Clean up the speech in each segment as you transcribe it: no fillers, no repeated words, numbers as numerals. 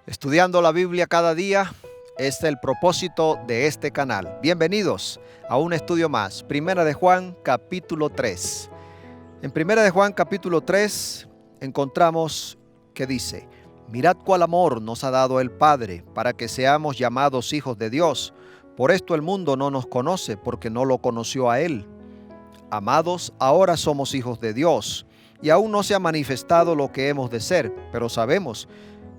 Estudiando la Biblia cada día es el propósito de este canal. Bienvenidos a un estudio más. Primera de Juan, capítulo 3. En Primera de Juan, capítulo 3, encontramos que dice: Mirad cuál amor nos ha dado el Padre para que seamos llamados hijos de Dios. Por esto el mundo no nos conoce, porque no lo conoció a Él. Amados, ahora somos hijos de Dios, y aún no se ha manifestado lo que hemos de ser, pero sabemos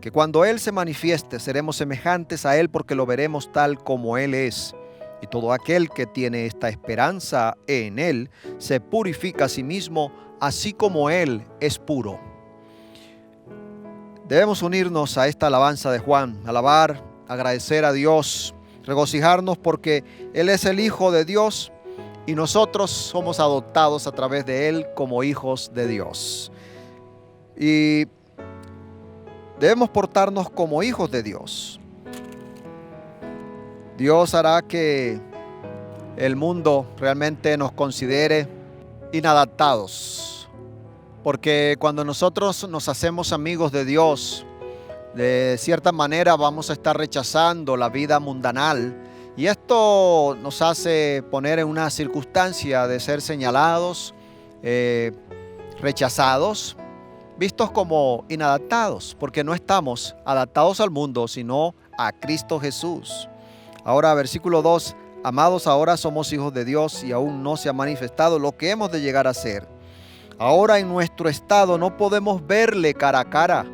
que cuando Él se manifieste seremos semejantes a Él, porque lo veremos tal como Él es. Y todo aquel que tiene esta esperanza en Él se purifica a sí mismo, así como Él es puro. Debemos unirnos a esta alabanza de Juan, alabar, agradecer a Dios, regocijarnos porque Él es el Hijo de Dios y nosotros somos adoptados a través de Él como hijos de Dios. Y debemos portarnos como hijos de Dios. Dios hará que el mundo realmente nos considere inadaptados, porque cuando nosotros nos hacemos amigos de Dios, de cierta manera vamos a estar rechazando la vida mundanal, y esto nos hace poner en una circunstancia de ser señalados, rechazados, vistos como inadaptados, porque no estamos adaptados al mundo, sino a Cristo Jesús. Ahora, versículo 2, amados, ahora somos hijos de Dios y aún no se ha manifestado lo que hemos de llegar a ser. Ahora en nuestro estado no podemos verle cara a cara.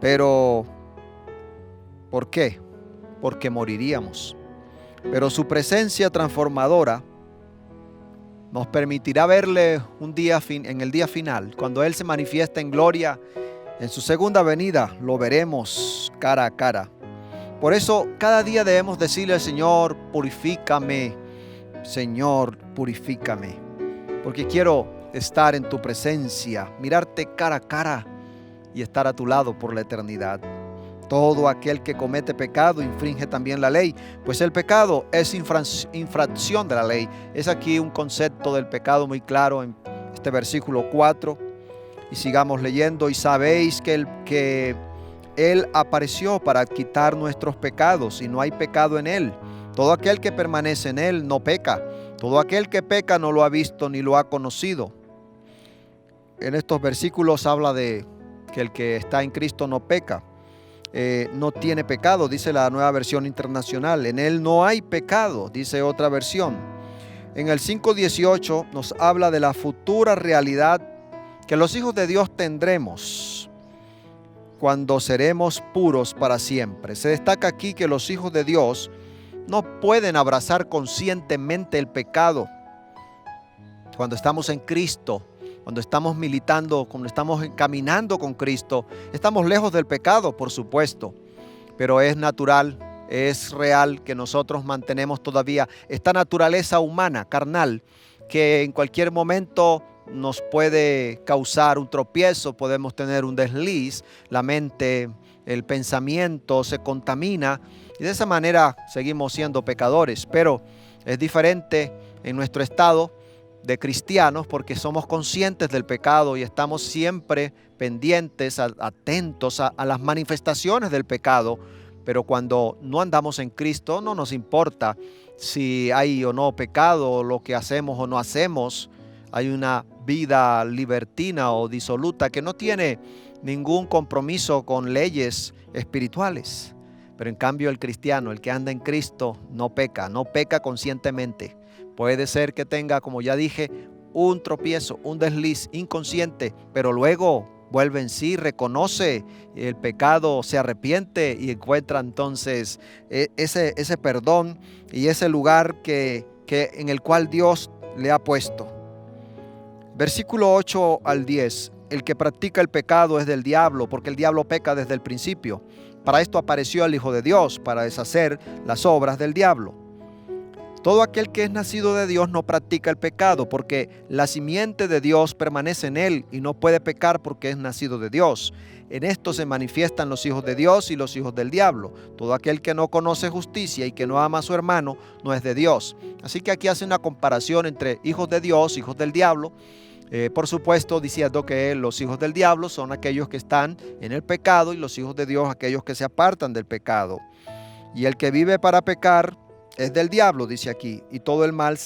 Pero, ¿por qué? Porque moriríamos. Pero su presencia transformadora nos permitirá verle un día en el día final, cuando Él se manifiesta en gloria, en su segunda venida, lo veremos cara a cara. Por eso, cada día debemos decirle al Señor: purifícame, Señor, purifícame, porque quiero estar en tu presencia, mirarte cara a cara y estar a tu lado por la eternidad. Todo aquel que comete pecado infringe también la ley, pues el pecado es infracción de la ley. Es aquí un concepto del pecado muy claro en este versículo 4. Y sigamos leyendo. Y sabéis que Él apareció para quitar nuestros pecados, y no hay pecado en Él. Todo aquel que permanece en Él no peca. Todo aquel que peca no lo ha visto ni lo ha conocido. En estos versículos habla de que el que está en Cristo no peca. No tiene pecado, dice la Nueva Versión Internacional. En Él no hay pecado, dice otra versión. En el 5:18 nos habla de la futura realidad que los hijos de Dios tendremos cuando seremos puros para siempre. Se destaca aquí que los hijos de Dios no pueden abrazar conscientemente el pecado. Cuando estamos en Cristo, cuando estamos militando, cuando estamos caminando con Cristo, estamos lejos del pecado, por supuesto, pero es natural, es real que nosotros mantenemos todavía esta naturaleza humana, carnal, que en cualquier momento nos puede causar un tropiezo, podemos tener un desliz, la mente, el pensamiento se contamina y de esa manera seguimos siendo pecadores. Pero es diferente en nuestro estado de cristianos, porque somos conscientes del pecado y estamos siempre pendientes, atentos a las manifestaciones del pecado. Pero cuando no andamos en Cristo, no nos importa si hay o no pecado, lo que hacemos o no hacemos. Hay una vida libertina o disoluta que no tiene ningún compromiso con leyes espirituales. Pero en cambio el cristiano, el que anda en Cristo, no peca conscientemente. Puede ser que tenga, como ya dije, un tropiezo, un desliz inconsciente, pero luego vuelve en sí, reconoce el pecado, se arrepiente y encuentra entonces ese perdón y ese lugar en el cual Dios le ha puesto. Versículo 8 al 10. El que practica el pecado es del diablo, porque el diablo peca desde el principio. Para esto apareció el Hijo de Dios, para deshacer las obras del diablo. Todo aquel que es nacido de Dios no practica el pecado, porque la simiente de Dios permanece en él y no puede pecar porque es nacido de Dios. En esto se manifiestan los hijos de Dios y los hijos del diablo. Todo aquel que no conoce justicia y que no ama a su hermano no es de Dios. Así que aquí hace una comparación entre hijos de Dios, hijos del diablo, Por supuesto, diciendo que los hijos del diablo son aquellos que están en el pecado y los hijos de Dios aquellos que se apartan del pecado. Y el que vive para pecar es del diablo, dice aquí, y todo el mal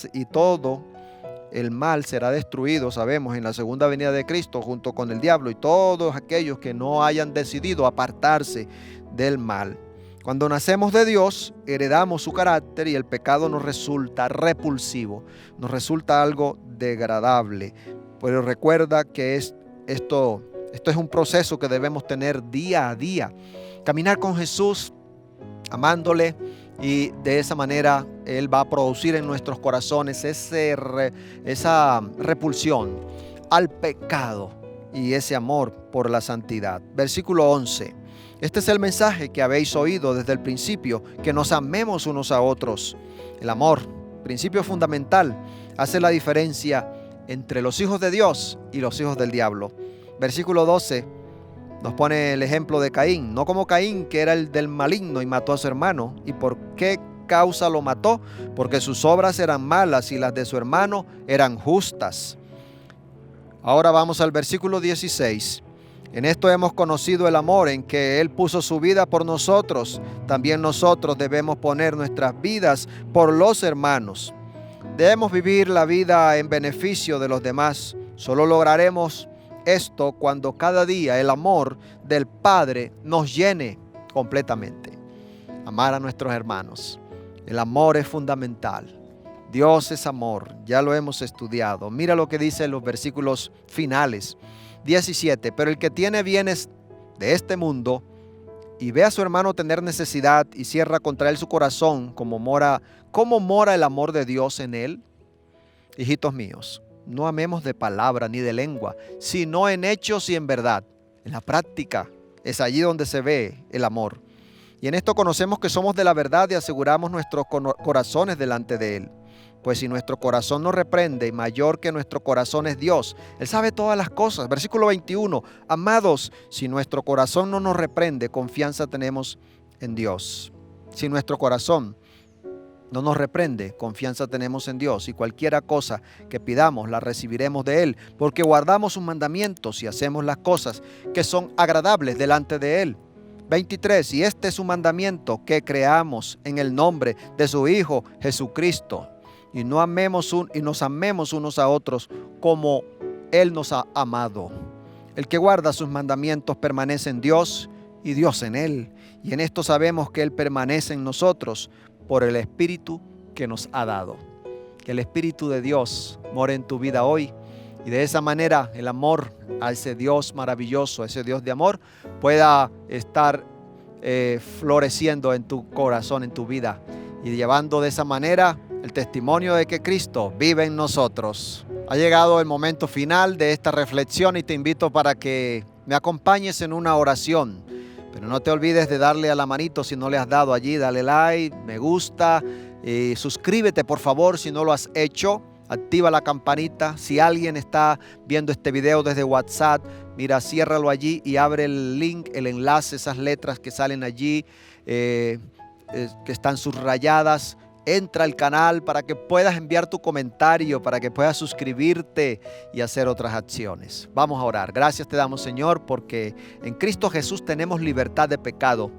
será destruido, sabemos, en la segunda venida de Cristo junto con el diablo y todos aquellos que no hayan decidido apartarse del mal. Cuando nacemos de Dios, heredamos su carácter y el pecado nos resulta repulsivo, nos resulta algo degradable. Pero recuerda que esto es un proceso que debemos tener día a día. Caminar con Jesús, amándole, y de esa manera Él va a producir en nuestros corazones esa repulsión al pecado y ese amor por la santidad. Versículo 11. Este es el mensaje que habéis oído desde el principio, que nos amemos unos a otros. El amor, principio fundamental, hace la diferencia entre los hijos de Dios y los hijos del diablo. Versículo 12 nos pone el ejemplo de Caín, no como Caín, que era el del maligno y mató a su hermano. ¿Y por qué causa lo mató? Porque sus obras eran malas y las de su hermano eran justas. Ahora vamos al versículo 16. En esto hemos conocido el amor, en que Él puso su vida por nosotros. También nosotros debemos poner nuestras vidas por los hermanos. Debemos vivir la vida en beneficio de los demás. Solo lograremos esto cuando cada día el amor del Padre nos llene completamente. Amar a nuestros hermanos. El amor es fundamental. Dios es amor, ya lo hemos estudiado. Mira lo que dice en los versículos finales. 17. Pero el que tiene bienes de este mundo y ve a su hermano tener necesidad y cierra contra él su corazón, ¿cómo mora el amor de Dios en él? Hijitos míos, no amemos de palabra ni de lengua, sino en hechos y en verdad. En la práctica es allí donde se ve el amor. Y en esto conocemos que somos de la verdad y aseguramos nuestros corazones delante de Él. Pues si nuestro corazón nos reprende, mayor que nuestro corazón es Dios. Él sabe todas las cosas. Versículo 21. Amados, si nuestro corazón no nos reprende, confianza tenemos en Dios. Si nuestro corazón no nos reprende, confianza tenemos en Dios. Y cualquiera cosa que pidamos, la recibiremos de Él. Porque guardamos sus mandamientos y hacemos las cosas que son agradables delante de Él. 23. Y este es su mandamiento, que creamos en el nombre de su Hijo Jesucristo. Y nos amemos unos a otros como Él nos ha amado. El que guarda sus mandamientos permanece en Dios y Dios en Él. Y en esto sabemos que Él permanece en nosotros por el Espíritu que nos ha dado. Que el Espíritu de Dios more en tu vida hoy. Y de esa manera el amor a ese Dios maravilloso, a ese Dios de amor, pueda estar floreciendo en tu corazón, en tu vida. Y llevando de esa manera el testimonio de que Cristo vive en nosotros. Ha llegado el momento final de esta reflexión y te invito para que me acompañes en una oración. Pero no te olvides de darle a la manito si no le has dado allí, dale like, me gusta, suscríbete por favor si no lo has hecho. Activa la campanita. Si alguien está viendo este video desde WhatsApp, mira, ciérralo allí y abre el link, el enlace, esas letras que salen allí, que están subrayadas. Entra al canal para que puedas enviar tu comentario, para que puedas suscribirte y hacer otras acciones. Vamos a orar. Gracias te damos, Señor, porque en Cristo Jesús tenemos libertad de pecado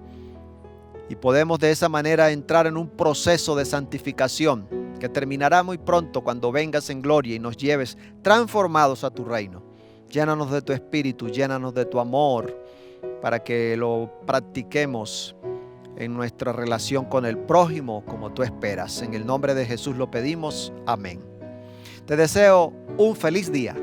y podemos de esa manera entrar en un proceso de santificación que terminará muy pronto cuando vengas en gloria y nos lleves transformados a tu reino. Llénanos de tu espíritu, llénanos de tu amor para que lo practiquemos en nuestra relación con el prójimo como tú esperas. En el nombre de Jesús lo pedimos. Amén. Te deseo un feliz día.